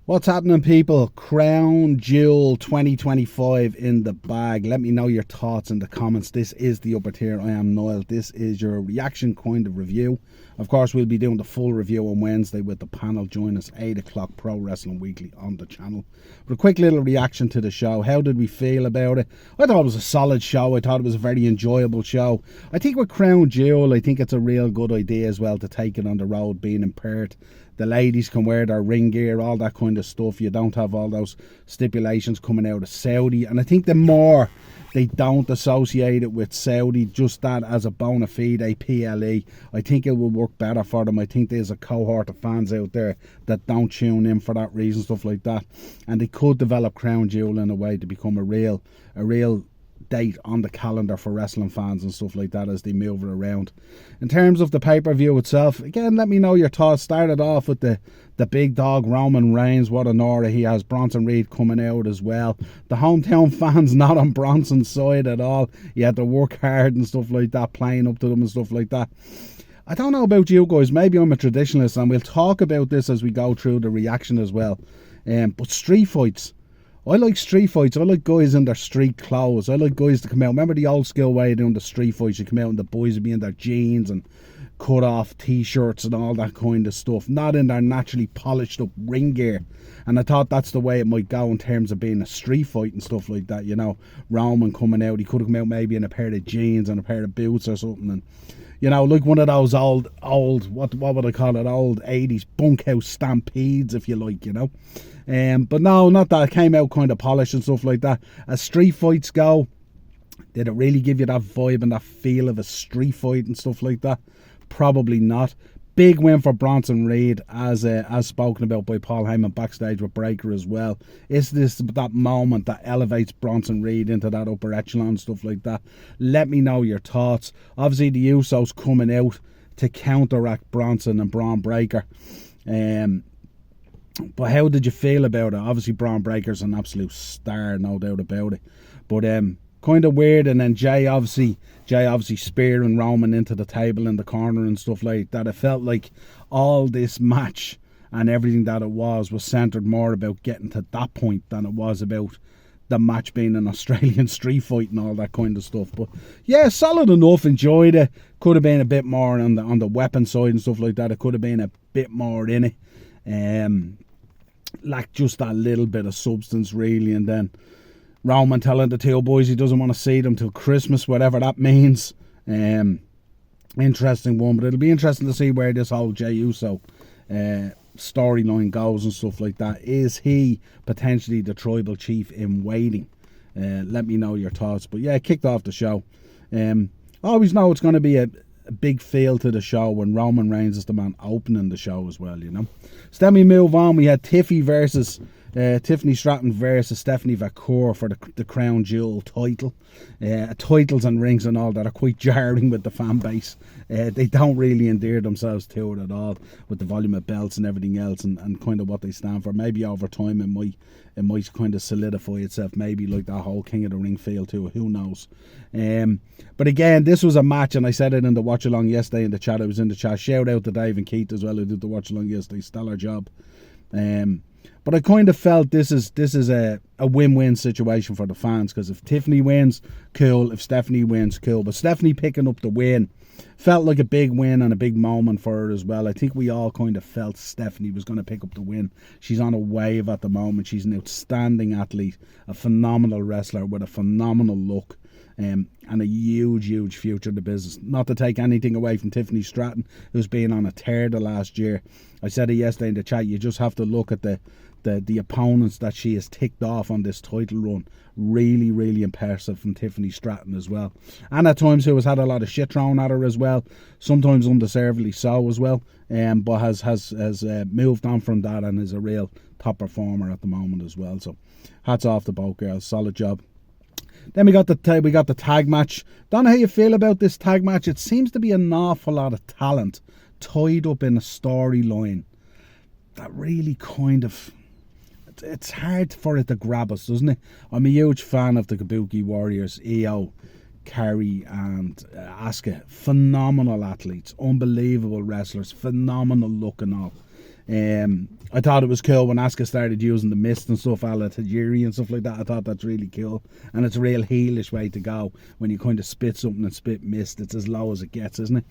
What's happening, people? Crown Jewel 2025 in the bag. Let me know your thoughts in the comments. This is the upper tier. I am Niall. This is your reaction kind of review. Of course, we'll be doing the full review on Wednesday with the panel. Join us 8 o'clock Pro Wrestling Weekly on the channel. But a quick little reaction to the show. How did we feel about it? I thought it was a solid show. I thought it was a very enjoyable show. I think with Crown Jewel, I think it's a real good idea as well to take it on the road, being in Perth. The ladies can wear their ring gear, all that kind of stuff. You don't have all those stipulations coming out of Saudi. And I think the more they don't associate it with Saudi, just that as a bona fide PLE, I think it will work better for them. I think there's a cohort of fans out there that don't tune in for that reason, stuff like that. And they could develop Crown Jewel in a way to become a real date on the calendar for wrestling fans and stuff like that as they move it around. In terms of the pay-per-view itself, again, let me know your thoughts. Started off with the big dog Roman Reigns. What an aura he has. Bronson Reed coming out as well. The hometown fans not on Bronson's side at all. He had to work hard and stuff like that, playing up to them and stuff like that. I don't know about you guys, maybe I'm a traditionalist, and we'll talk about this as we go through the reaction as well. But street fights, I like street fights. I like guys in their street clothes. I like guys to come out. Remember the old school way of doing the street fights? You come out and the boys would be in their jeans and cut off t-shirts and all that kind of stuff. Not in their naturally polished up ring gear. And I thought that's the way it might go in terms of being a street fight and stuff like that. You know, Roman coming out. He could have come out maybe in a pair of jeans and a pair of boots or something. And, you know, like one of those old, what would I call it? Old 80s bunkhouse stampedes, if you like, you know. But no, not that. It came out kind of polished and stuff like that. As street fights go, did it really give you that vibe and that feel of a street fight and stuff like that? Probably not. Big win for Bronson Reed, as spoken about by Paul Heyman backstage with Breaker as well. Is this that moment that elevates Bronson Reed into that upper echelon, stuff like that? Let me know your thoughts. Obviously, the Usos coming out to counteract Bronson and Braun Breaker. But how did you feel about it? Obviously, Braun Breaker's an absolute star, no doubt about it. But kind of weird. And then Jay obviously spearing Roman into the table in the corner and stuff like that. It felt like all this match and everything that it was centered more about getting to that point than it was about the match being an Australian street fight and all that kind of stuff. But yeah, solid enough. Enjoyed it. Could have been a bit more on the weapon side and stuff like that. It could have been a bit more in it. Like just that little bit of substance really. And then Roman telling the two boys he doesn't want to see them till Christmas, whatever that means. Interesting one, but it'll be interesting to see where this whole Jey Uso storyline goes and stuff like that. Is he potentially the tribal chief in waiting? Let me know your thoughts. But yeah, kicked off the show. I always know it's going to be a big feel to the show when Roman Reigns is the man opening the show as well, you know. So then we move on. We had Tiffany Stratton versus Stephanie McMahon for the Crown Jewel title. Titles and rings and all that are quite jarring with the fan base. They don't really endear themselves to it at all with the volume of belts and everything else and kind of what they stand for. Maybe over time it might kind of solidify itself, maybe like that whole King of the Ring feel to it, who knows. But again, this was a match, and I said it in the watch along yesterday in the chat. I was in the chat. Shout out to Dave and Keith as well, who did the watch along yesterday. Stellar job. But I kind of felt this is a win-win situation for the fans, because if Tiffany wins, cool. If Stephanie wins, cool. But Stephanie picking up the win felt like a big win and a big moment for her as well. I think we all kind of felt Stephanie was going to pick up the win. She's on a wave at the moment. She's an outstanding athlete, a phenomenal wrestler with a phenomenal look. And a huge future in the business. Not to take anything away from Tiffany Stratton, who's been on a tear the last year. I said it yesterday in the chat, you just have to look at the opponents that she has ticked off on this title run. Really impressive from Tiffany Stratton as well. And at times who has had a lot of shit thrown at her as well. Sometimes undeservedly so as well. But has moved on from that and is a real top performer at the moment as well. So hats off to both girls. Solid job. Then we got the tag match. Don't know how you feel about this tag match. It seems to be an awful lot of talent tied up in a storyline that really kind of, it's hard for it to grab us, doesn't it? I'm a huge fan of the Kabuki Warriors, Io, Carrie and Asuka. Phenomenal athletes, unbelievable wrestlers, phenomenal look and all. I thought it was cool when Asuka started using the mist and stuff, a la Tajiri and stuff like that. I thought that's really cool. And it's a real heelish way to go when you kind of spit something and spit mist. It's as low as it gets, isn't it?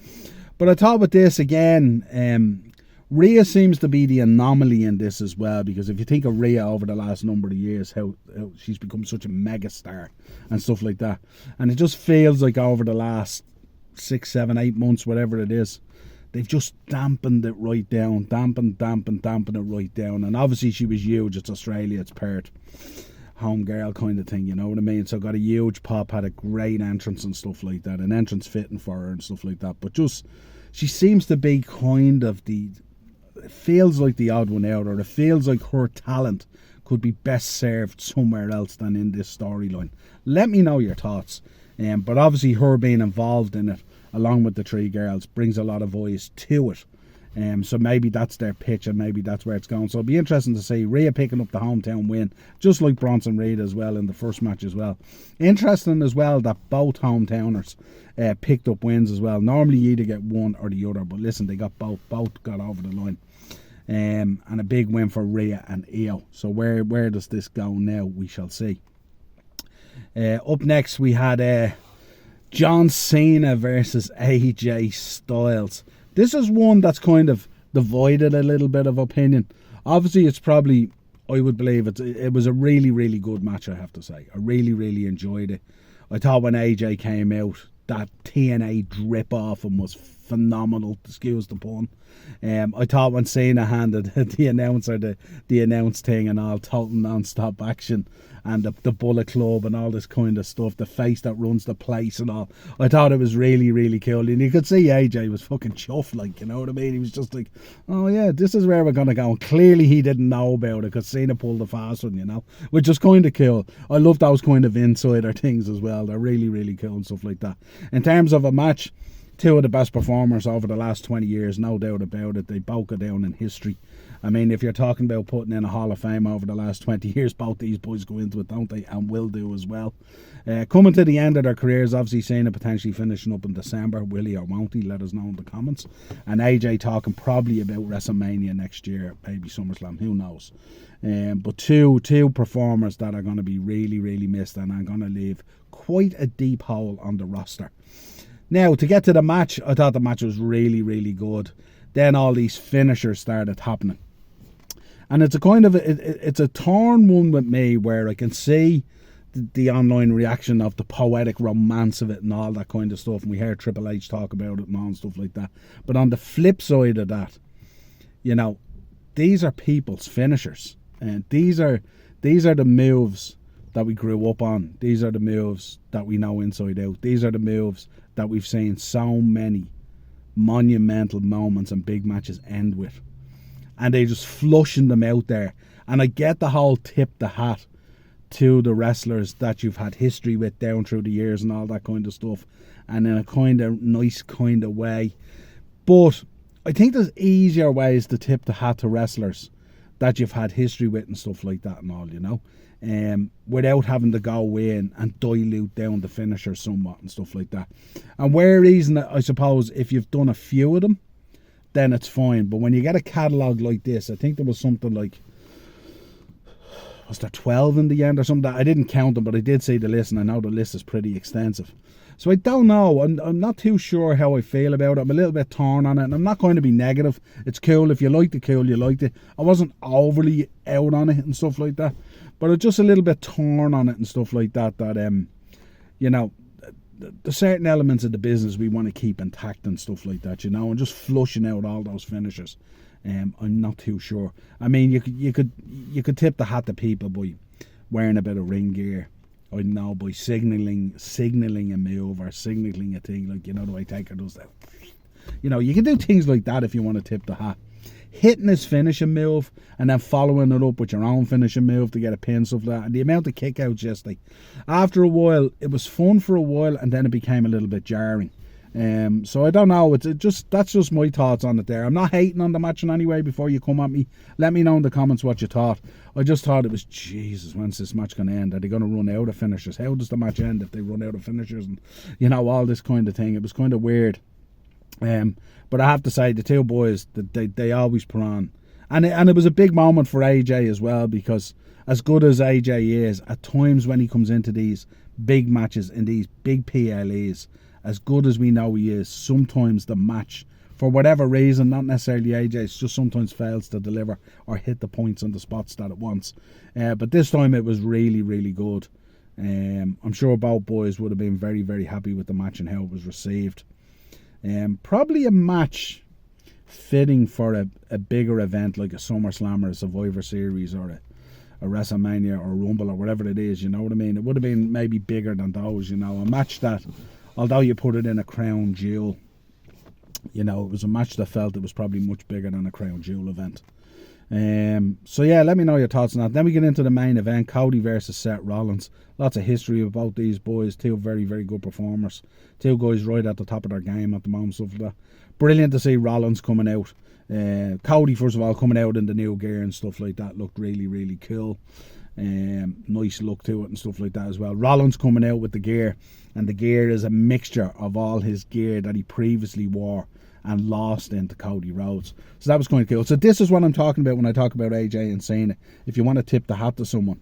But I thought with this again, Rhea seems to be the anomaly in this as well, because if you think of Rhea over the last number of years, how she's become such a megastar and stuff like that. And it just feels like over the last 6, 7, 8 months, whatever it is, they've just dampened it right down, dampened it right down. And obviously she was huge. It's Australia, it's Perth, home girl kind of thing, you know what I mean? So got a huge pop, had a great entrance and stuff like that, an entrance fitting for her and stuff like that. But just, she seems to be kind of it feels like the odd one out, or it feels like her talent could be best served somewhere else than in this storyline. Let me know your thoughts. But obviously her being involved in it, along with the 3 girls, brings a lot of voice to it. So maybe that's their pitch, and maybe that's where it's going. So it'll be interesting to see Rhea picking up the hometown win, just like Bronson Reed as well in the first match as well. Interesting as well that both hometowners picked up wins as well. Normally you either get one or the other, but listen, they got both got over the line. And a big win for Rhea and Io. So where does this go now? We shall see. Up next we had John Cena versus AJ Styles. This is one that's kind of divided a little bit of opinion. Obviously, it's probably, I would believe, it was a really, really good match, I have to say. I really, really enjoyed it. I thought when AJ came out, that TNA drip off him was phenomenal, excuse the pun. I thought when Cena handed the announcer the announce thing and all, total non-stop action, and the Bullet Club and all this kind of stuff, the face that runs the place and all, I thought it was really, really cool. And you could see AJ was fucking chuffed, like, you know what I mean? He was just like, oh yeah, this is where we're going to go. And clearly he didn't know about it, because Cena pulled the fast one, you know, which is kind of cool. I love those kind of insider things as well. They're really, really cool and stuff like that. In terms of a match, 2 of the best performers over the last 20 years, no doubt about it. They both go down in history. I mean, if you're talking about putting in a Hall of Fame over the last 20 years, both these boys go into it, don't they? And will do as well. Coming to the end of their careers, obviously Cena potentially finishing up in December. Will he or won't he? Let us know in the comments. And AJ talking probably about WrestleMania next year, maybe SummerSlam, who knows. But two performers that are going to be really, really missed, and are going to leave quite a deep hole on the roster. Now, to get to the match, I thought the match was really, really good. Then all these finishers started happening. And it's a kind of, it's a torn one with me, where I can see the online reaction of the poetic romance of it and all that kind of stuff. And we heard Triple H talk about it and all stuff like that. But on the flip side of that, you know, these are people's finishers. And these are the moves that we grew up on. These are the moves that we know inside out. These are the moves that we've seen so many monumental moments and big matches end with. And they just flushing them out there. And I get the whole tip the hat to the wrestlers that you've had history with down through the years and all that kind of stuff, and in a kind of nice kind of way. But I think there's easier ways to tip the hat to wrestlers that you've had history with and stuff like that and all, you know, without having to go in and dilute down the finisher somewhat and stuff like that. And where reason, I suppose, if you've done a few of them, then it's fine. But when you get a catalogue like this, I think there was something like, was there 12 in the end or something? I didn't count them, but I did see the list, and I know the list is pretty extensive. So I don't know. I'm not too sure how I feel about it. I'm a little bit torn on it, and I'm not going to be negative. It's cool. If you liked it, cool, you liked it. I wasn't overly out on it and stuff like that, but I'm just a little bit torn on it and stuff like that, you know, the certain elements of the business we want to keep intact and stuff like that, you know, and just flushing out all those finishers. I'm not too sure. I mean, you could tip the hat to people by wearing a bit of ring gear. I don't know, by signaling a move or signaling a thing, like, you know, the way Taker does that. You know, you can do things like that if you want to tip the hat. Hitting his finishing move and then following it up with your own finishing move to get a pin, stuff like that. And the amount of kickouts yesterday, after a while, it was fun for a while, and then it became a little bit jarring. So I don't know. That's just my thoughts on it there. I'm not hating on the match in any way. Before you come at me, let me know in the comments what you thought. I just thought it was, Jesus, when's this match going to end? Are they going to run out of finishers? How does the match end if they run out of finishers? And, you know, all this kind of thing. It was kind of weird. But I have to say, the two boys, they always put on And it was a big moment for AJ as well, because as good as AJ is, at times when he comes into these big matches, in these big PLEs, as good as we know he is, sometimes the match, for whatever reason, not necessarily AJ's, just sometimes fails to deliver or hit the points on the spots that it wants. But this time it was really, really good. I'm sure both boys would have been very, very happy with the match and how it was received. Probably a match fitting for a bigger event like a SummerSlam or a Survivor Series or a WrestleMania or a Rumble or whatever it is, you know what I mean? It would have been maybe bigger than those, you know. A match that, although you put it in a Crown Jewel, you know, it was a match that felt it was probably much bigger than a Crown Jewel event. So yeah, let me know your thoughts on that. Then we get into the main event, Cody versus Seth Rollins. Lots of history about these boys. Two very, very good performers. Two guys right at the top of their game at the moment. So brilliant to see Rollins coming out. Cody, first of all, coming out in the new gear and stuff like that looked really, really cool. Nice look to it and stuff like that as well. Rollins coming out with the gear, and the gear is a mixture of all his gear that he previously wore and lost into Cody Rhodes. So that was kind of cool. So this is what I'm talking about when I talk about AJ and Cena. If you want to tip the hat to someone,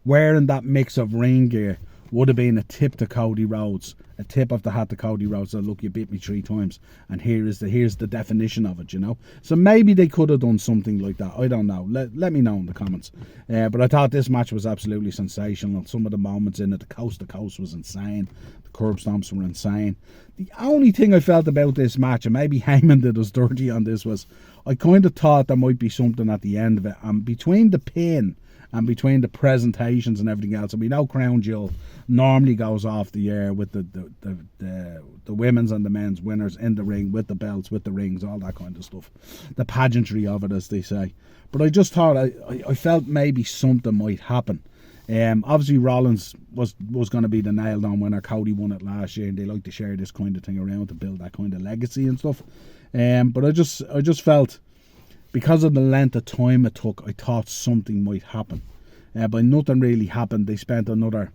wearing that mix of ring gear would have been a tip to Cody Rhodes, a tip of the hat to Cody Rhodes. So look, you beat me 3 times, and here's the definition of it, you know. So maybe they could have done something like that. I don't know. Let me know in the comments. But I thought this match was absolutely sensational. Some of the moments in it, the coast to coast was insane. The curb stomps were insane. The only thing I felt about this match, and maybe Heyman did us dirty on this, was I kind of thought there might be something at the end of it. And between the pin and between the presentations and everything else, and we know Crown Jewel normally goes off the air with the women's and the men's winners in the ring with the belts, with the rings, all that kind of stuff, the pageantry of it, as they say. But I just thought I felt maybe something might happen. Obviously Rollins was going to be the nailed on winner. Cody won it last year, and they like to share this kind of thing around to build that kind of legacy and stuff. But I just felt, because of the length of time it took, I thought something might happen. But nothing really happened. They spent another,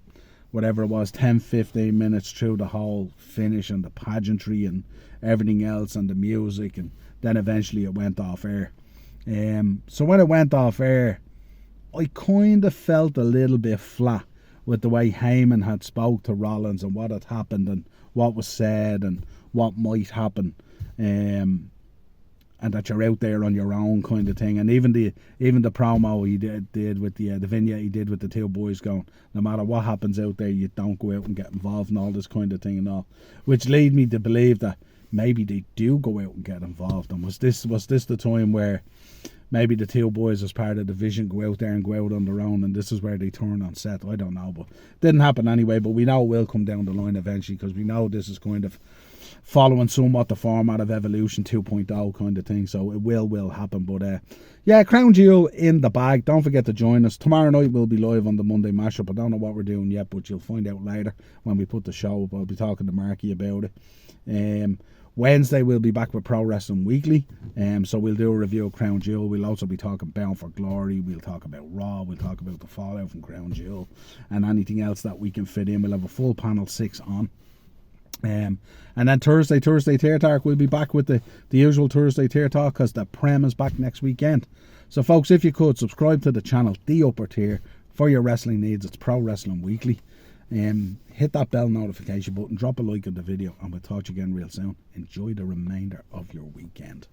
whatever it was, 10-15 minutes through the whole finish and the pageantry and everything else and the music, and then eventually it went off air. So when it went off air, I kind of felt a little bit flat with the way Heyman had spoke to Rollins and what had happened and what was said and what might happen. And that you're out there on your own kind of thing. And even the promo he did with the vignette he did with the two boys going, no matter what happens out there, you don't go out and get involved in all this kind of thing and all, which led me to believe that maybe they do go out and get involved. And was this the time where maybe the two boys, as part of the vision, go out there and go out on their own, and this is where they turn on Seth? I don't know, but it didn't happen anyway. But we know it will come down the line eventually, because we know this is kind of following somewhat the format of Evolution 2.0 kind of thing, so it will happen. But yeah, Crown Jewel in the bag. Don't forget to join us tomorrow night. We'll be live on the Monday mashup. I don't know what we're doing yet, but you'll find out later when we put the show up. I'll be talking to Marky about it. Wednesday we'll be back with Pro Wrestling Weekly, so we'll do a review of Crown Jewel. We'll also be talking Bound for Glory, we'll talk about Raw, we'll talk about the fallout from Crown Jewel and anything else that we can fit in. We'll have a full panel 6 on. And then Thursday Tier Talk, we'll be back with the usual Thursday Tier Talk, because the Prem is back next weekend. So folks, if you could subscribe to the channel, the upper tier, for your wrestling needs. It's Pro Wrestling Weekly. Hit that bell notification button, drop a like on the video, and we'll talk to you again real soon. Enjoy the remainder of your weekend.